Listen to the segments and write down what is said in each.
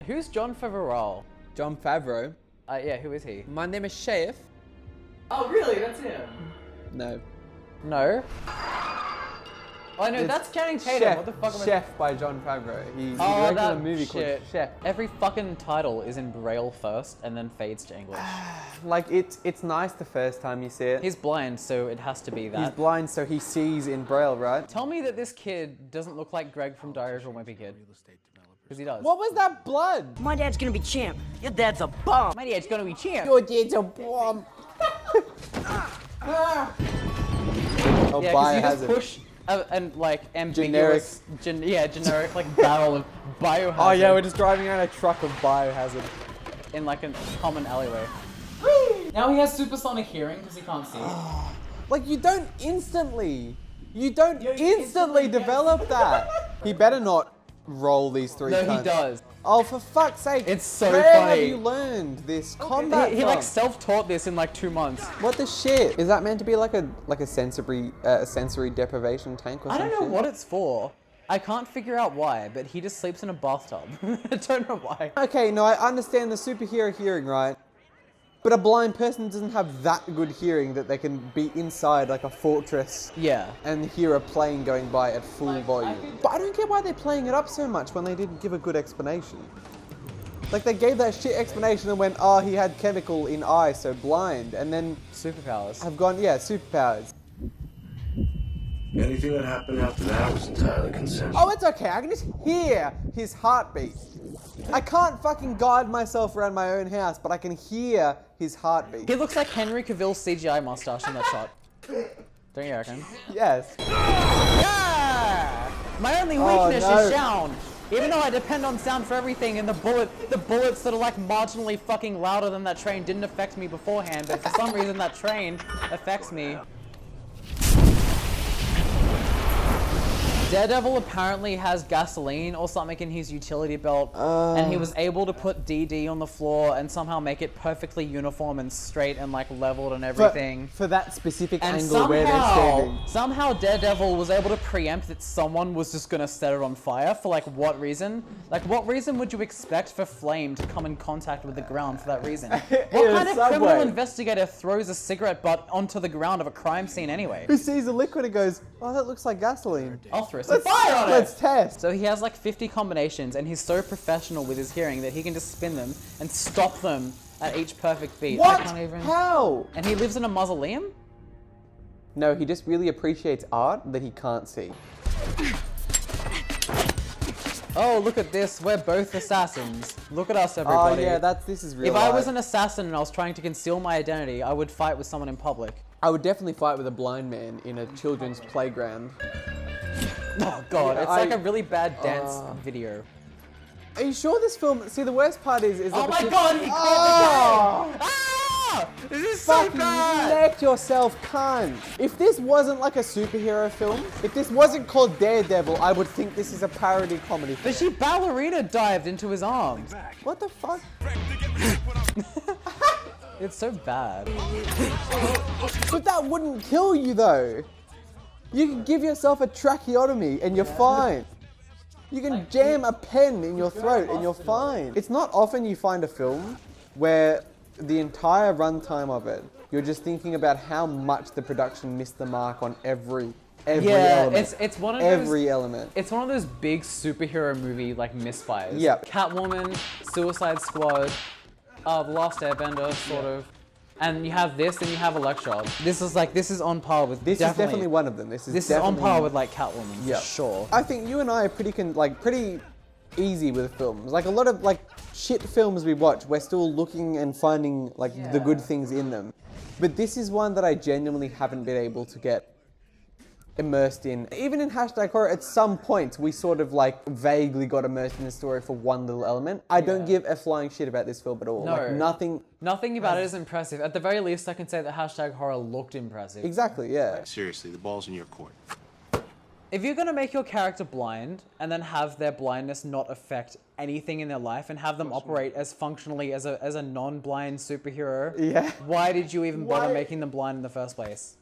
Who's Jon Favreau? Jon Favreau. Yeah, who is he? My name is Chef. Oh, really? That's him? No. No? Oh, no, that's Channing Tatum. Chef, What the fuck am I... Chef by Jon Favreau. He Oh, directed a that movie shit. called Chef. Every fucking title is in Braille first and then fades to English. Like, it's nice the first time you see it. He's blind, so it has to be that. He's blind, so he sees in Braille, right? Tell me that this kid doesn't look like Greg from Diary of a Wimpy Kid. Because he does. What was that blood? My dad's gonna be champ. Your dad's a bum. My dad's gonna be champ. Your dad's a bomb. Oh, Yeah, because you just push and like ambiguous, generic like barrel of biohazard. Oh yeah, we're just driving around a truck of biohazard. in like a common alleyway. Now he has supersonic hearing because he can't see. Like you don't instantly develop that. He better not roll these three. No, cunts. he does. Oh, for fuck's sake! It's so Where funny. have you learned this combat? He like self-taught this in like 2 months. What the shit? Is that meant to be like a sensory deprivation tank or I something? don't know what it's for. I can't figure out why, but he just sleeps in a bathtub. I don't know why. Okay, no, I understand the superhero hearing, right? But a blind person doesn't have that good hearing that they can be inside like a fortress Yeah. and hear a plane going by at full volume. But I don't get why they're playing it up so much when they didn't give a good explanation. Like they gave that shit explanation and went, oh, he had chemical in eye, so blind, and then Superpowers. have gone, yeah, superpowers. Anything that happened after that was entirely consensual. Oh, it's okay, I can just hear his heartbeat. I can't fucking guide myself around my own house, but I can hear his heartbeat. He looks like Henry Cavill's CGI mustache in that shot. Don't you reckon? Yes. Yeah! My only weakness is sound. Even though I depend on sound for everything, and the bullets that are like marginally fucking louder than that train didn't affect me beforehand, but for some reason that train affects me. Daredevil apparently has gasoline or something in his utility belt, and he was able to put DD on the floor and somehow make it perfectly uniform and straight and like leveled and everything. For that specific And angle where they're standing. somehow Daredevil was able to preempt that someone was just gonna set it on fire. For like what reason? Like what reason would you expect for flame to come in contact with the ground for that reason? What kind of criminal investigator throws a cigarette butt onto the ground of a crime scene anyway? Who sees a liquid and goes, oh, that looks like gasoline. I'll throw some fire on it! Let's test. So he has like 50 combinations and he's so professional with his hearing that he can just spin them and stop them at each perfect beat. What? I can't even... How? And he lives in a mausoleum? No, he just really appreciates art that he can't see. Oh, look at this. We're both assassins. Look at us, everybody. Oh yeah, this is real If I life. was an assassin and I was trying to conceal my identity, I would fight with someone in public. I would definitely fight with a blind man in a children's playground. Oh god, Yeah, it's like a really bad dance video. Are you sure this film? See, the worst part is Oh that my god, he caught the game! Ah! This is so Fucking bad! neck yourself, cunt. If this wasn't like a superhero film, if this wasn't called Daredevil, I would think this is a parody comedy film. But she ballerina dived into his arms. What the fuck? It's so bad. But that wouldn't kill you though. You can give yourself a tracheotomy and you're fine. You can jam a pen in your throat and you're fine. It's not often you find a film where the entire runtime of it, you're just thinking about how much the production missed the mark on every element. It's one of every element. It's one of those big superhero movie like misfires. Yeah. Catwoman, Suicide Squad, The Last Airbender, sort of. And you have this, and you have Elektra. This is on par with. This is definitely one of them. This is on par with like Catwoman, yeah, for sure. I think you and I are pretty easy with films. Like a lot of like shit films we watch, we're still looking and finding like the good things in them. But this is one that I genuinely haven't been able to get immersed in. Even in #horror, at some point we sort of like vaguely got immersed in the story for one little element. I don't give a flying shit about this film at all. No. Like nothing. Nothing about it is impressive. At the very least, I can say that #horror looked impressive. Exactly, yeah. Seriously, the ball's in your court. If you're gonna make your character blind and then have their blindness not affect anything in their life and have them operate as functionally as a non-blind superhero, Yeah. why did you even bother making them blind in the first place?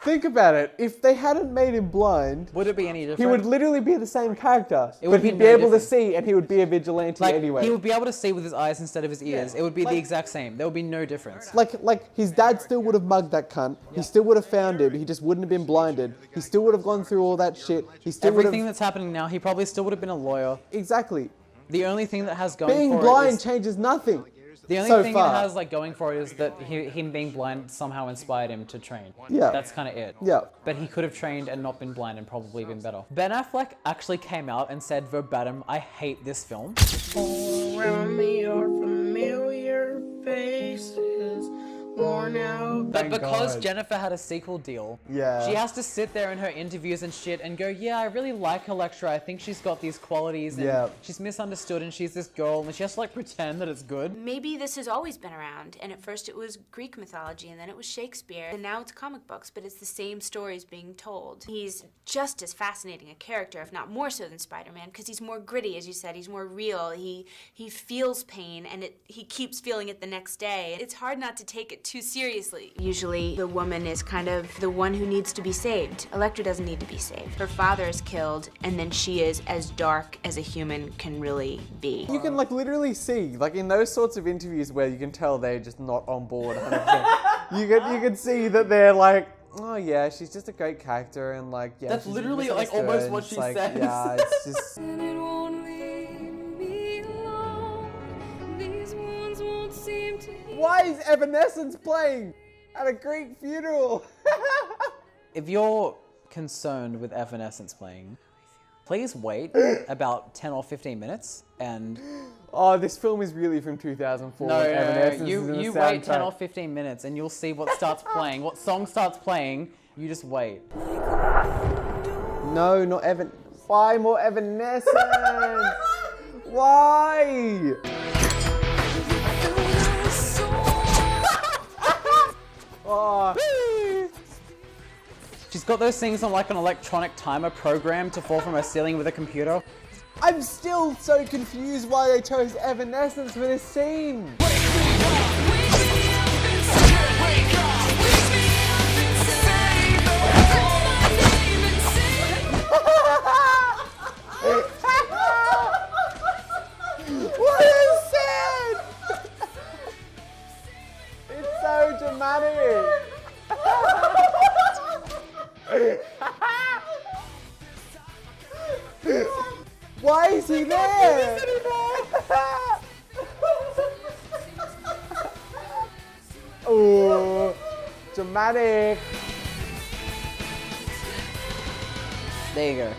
Think about it. If they hadn't made him blind, Would it be any different? he would literally be the same character. It would but be he'd be no able to different. see, and he would be a vigilante like, anyway. he would be able to see with his eyes instead of his ears. Yeah. It would be Like- the exact same. There would be no difference. Like his dad still would have mugged that cunt. He still would have found him. He just wouldn't have been blinded. He still would have gone through all that shit. He still would Everything have... that's happening now, he probably still would have been a lawyer. Exactly. The only thing that has going Being for blind it is... changes nothing. The only so thing far. it has like going for it is that him being blind somehow inspired him to train. Yeah. That's kind of it. Yeah. But he could have trained and not been blind and probably been better. Ben Affleck actually came out and said verbatim, "I hate this film." All around me are familiar faces, worn out. But because God. Jennifer had a sequel deal, Yeah. she has to sit there in her interviews and shit and go, "Yeah, I really like Elektra. I think she's got these qualities and Yeah. she's misunderstood and she's this girl," and she has to like pretend that it's good. Maybe this has always been around, and at first it was Greek mythology, and then it was Shakespeare, and now it's comic books, but it's the same stories being told. He's just as fascinating a character, if not more so than Spider-Man, because he's more gritty, as you said. He's more real. He feels pain, and he keeps feeling it the next day. It's hard not to take it too seriously. Usually, the woman is kind of the one who needs to be saved. Elektra doesn't need to be saved. Her father is killed, and then she is as dark as a human can really be. You can like literally see, like in those sorts of interviews where you can tell they're just not on board 100%. you can see that they're like, oh yeah, she's just a great character and like, yeah. That's she's literally, like, misunderstood," almost and what it's she like, says. Yeah, it's just... And it won't leave me alone. These wounds won't seem to heal. Why is Evanescence playing at a Greek funeral? If you're concerned with Evanescence playing, please wait about 10 or 15 minutes and... Oh, this film is really from 2004. No, Evanescence is in the you wait 10 or soundtrack. 15 minutes and you'll see what starts playing. What song starts playing, you just wait. No, not Evan. Why more Evanescence? Why? Oh. She's got those things on like an electronic timer program to fall from her ceiling with a computer. I'm still so confused why they chose Evanescence for this scene. What is sad? It's so dramatic. Why is he there? Ooh, dramatic. There you go.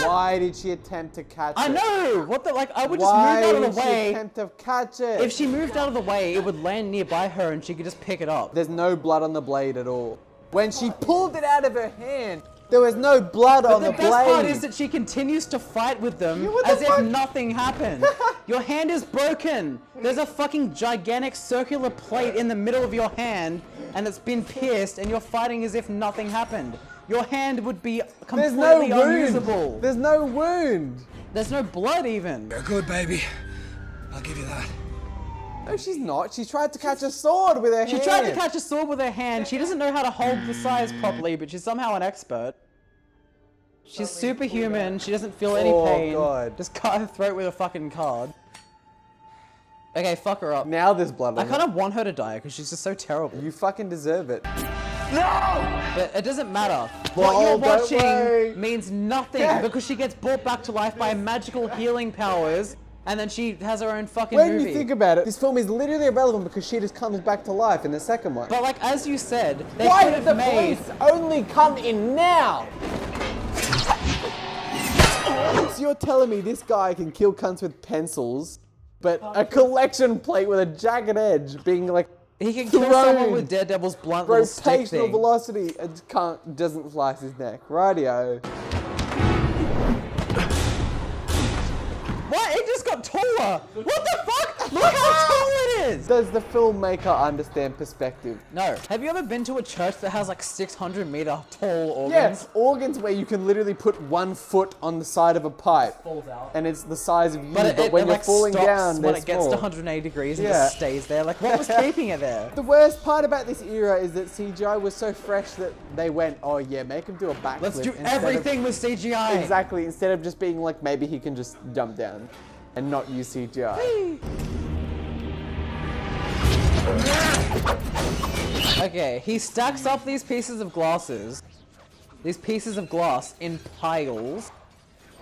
Why did she attempt to catch it? I know! What the, like, I would just Why move out did of the she way. attempt to catch it? If she moved out of the way, it would land nearby her and she could just pick it up. There's no blood on the blade at all. When she pulled it out of her hand, there was no blood on The the best blade. part is that she continues to fight with them Yeah, what the as if fuck? nothing happened. Your hand is broken. There's a fucking gigantic circular plate in the middle of your hand and it's been pierced and you're fighting as if nothing happened. Your hand would be There's no completely wound. unusable. There's no wound. There's no blood even. You're good, baby. I'll give you that. No, she's not. She tried to catch a sword with her hand. She tried to catch a sword with her hand. She doesn't know how to hold the size properly, but she's somehow an expert. She's superhuman. She doesn't feel any Oh, pain. God. Just cut her throat with a fucking card. Okay, fuck her up. Now there's blood on I her. kind of want her to die because she's just so terrible. You fucking deserve it. But it doesn't matter. Well, What you're don't watching worry. means nothing Yeah. because she gets brought back to life by magical healing powers and then she has her own fucking When movie. you think about it, this film is literally irrelevant because she just comes back to life in the second one. But like, as you said, they Why could did have the made... police only come in now? So you're telling me this guy can kill cunts with pencils, but a collection plate with a jagged edge being like He can kill someone thrown with Daredevil's blunt little stick rotational thing. velocity and doesn't slice his neck. Rightio. What? It just got taller! What the fuck? Look how tall it is! Does the filmmaker understand perspective? No. Have you ever been to a church that has like 600-meter tall organs? Yes, organs where you can literally put 1 foot on the side of a pipe. Falls out. And it's the size of you, But when it you're like falling stops down, when they're it gets to small. 180 degrees and Yeah. just stays there. Like, what was keeping it there? The worst part about this era is that CGI was so fresh that they went, oh yeah, make him do a backflip. Let's do instead of- everything with CGI. Exactly, instead of just being like, maybe he can just jump down and not use CGI. Okay, he stacks up these pieces of glass in piles,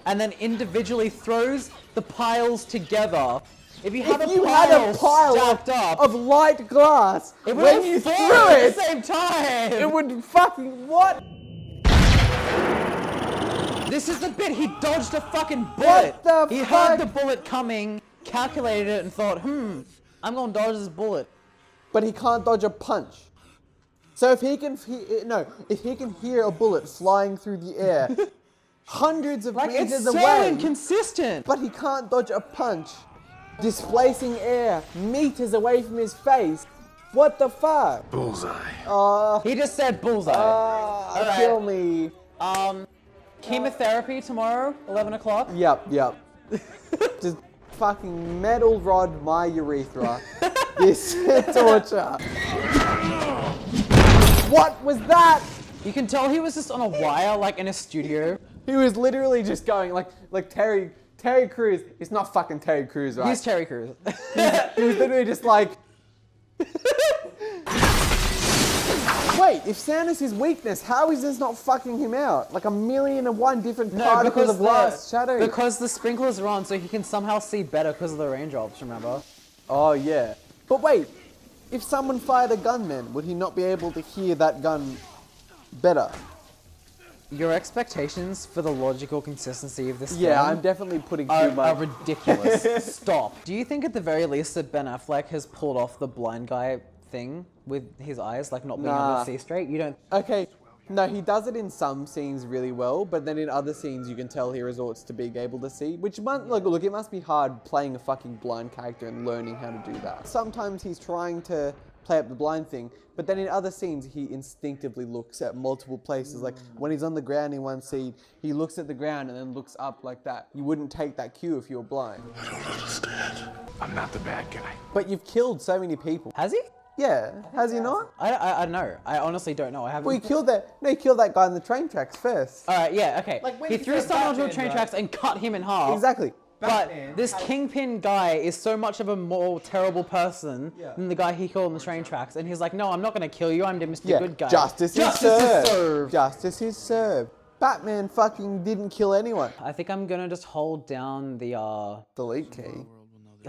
and then individually throws the piles together. If you had a pile stacked up, of light glass, it would when all you fall threw at it, the same time. it would fucking, what? This is the bit, he dodged a fucking bullet. What the He fuck? heard the bullet coming, calculated it, and thought, I'm gonna dodge this bullet. But he can't dodge a punch. So if he can, if he can hear a bullet flying through the air, hundreds of Like, meters it's so away, inconsistent. but he can't dodge a punch, displacing air meters away from his face. What the fuck? Bullseye. He just said bullseye. Alright. Kill me. Chemotherapy tomorrow, 11 o'clock. Yep. Just fucking metal rod my urethra. This torture. What was that? You can tell he was just on a wire, like in a studio. He was literally just going like Terry Crews. It's not fucking Terry Crews, right? He's Terry Crews. He was literally just like. Wait, if sand is his weakness, how is this not fucking him out? Like 1,000,001 different particles of glass shattering. Because the sprinklers are on, so he can somehow see better because of the raindrops, remember? Oh yeah. But wait, if someone fired a gun then, would he not be able to hear that gun better? Your expectations for the logical consistency of this Yeah, film I'm definitely putting too are much. ridiculous. Stop. Do you think at the very least that Ben Affleck has pulled off the blind guy thing with his eyes, like not being able Nah. to see straight? You don't... Okay, no, he does it in some scenes really well, but then in other scenes you can tell he resorts to being able to see, which look, it must be hard playing a fucking blind character and learning how to do that. Sometimes he's trying to play up the blind thing, but then in other scenes he instinctively looks at multiple places. Like when he's on the ground in one scene, he looks at the ground and then looks up like that. You wouldn't take that cue if you were blind. I don't understand. I'm not the bad guy. But you've killed so many people. Has he? Yeah, has he not? I don't know. I honestly don't know. I haven't... Well, he killed that guy on the train tracks first. Alright, yeah, okay. Like, when He you threw said someone onto a Batman, train right? tracks and cut him in half. Exactly. But this Kingpin guy is so much of a more terrible person than the guy he killed on the train tracks. And he's like, no, I'm not going to kill you. I'm Mr. Yeah, Good Guy. justice is served. served. Justice is served. Batman fucking didn't kill anyone. I think I'm going to just hold down the Delete key.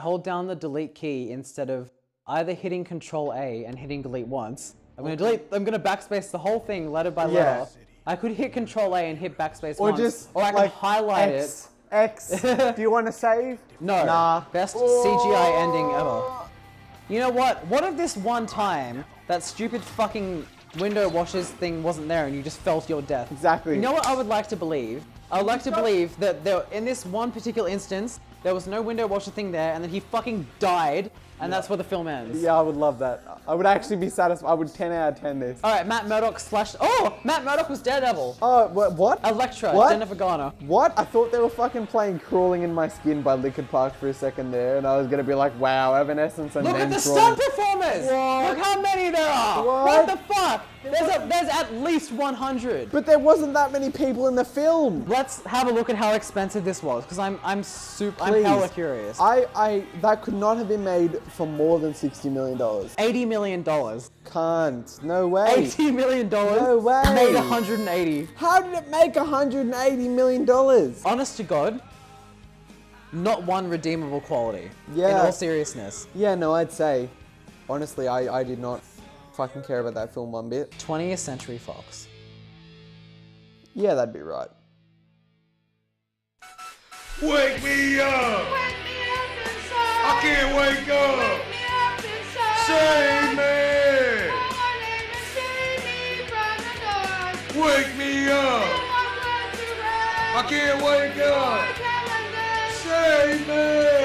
hold down the delete key instead of either hitting Control A and hitting delete once. I'm going to backspace the whole thing letter by letter. Yeah. I could hit Control A and hit backspace Or once. just or I can like highlight X. Do you want to save? No. Nah. Best CGI ending ever. You know what? What if this one time that stupid fucking window washers thing wasn't there and you just felt your death? Exactly. You know what I would like to believe? I would like to believe that in this one particular instance, there was no window washer thing there and then he fucking died and that's where the film ends. Yeah, I would love that. I would actually be satisfied. I would 10 out of 10 this. Alright, Matt Murdock / Oh! Matt Murdock was Daredevil. Oh, what? Elektra, What? Jennifer Garner. What? I thought they were fucking playing Crawling in My Skin by Linkin Park for a second there, and I was gonna be like, wow, Evanescence and Look then at the Crawling. stunt performers! What? Look how many there are! What? the fuck? There's at least 100. But there wasn't that many people in the film. Let's have a look at how expensive this was, because I'm Please. hella curious. That could not have been made for more than $60 million. $80 million. Can't. No way. $80 million. No way. Made 180. How did it make $180 million? Honest to God, not one redeemable quality. Yeah. In all seriousness. Yeah, no, I'd say. Honestly, I did not fucking care about that film one bit. 20th Century Fox. Yeah, that'd be right. Wake me up! I can't wake up! Save me! Wake me up! I can't wake up! Save me!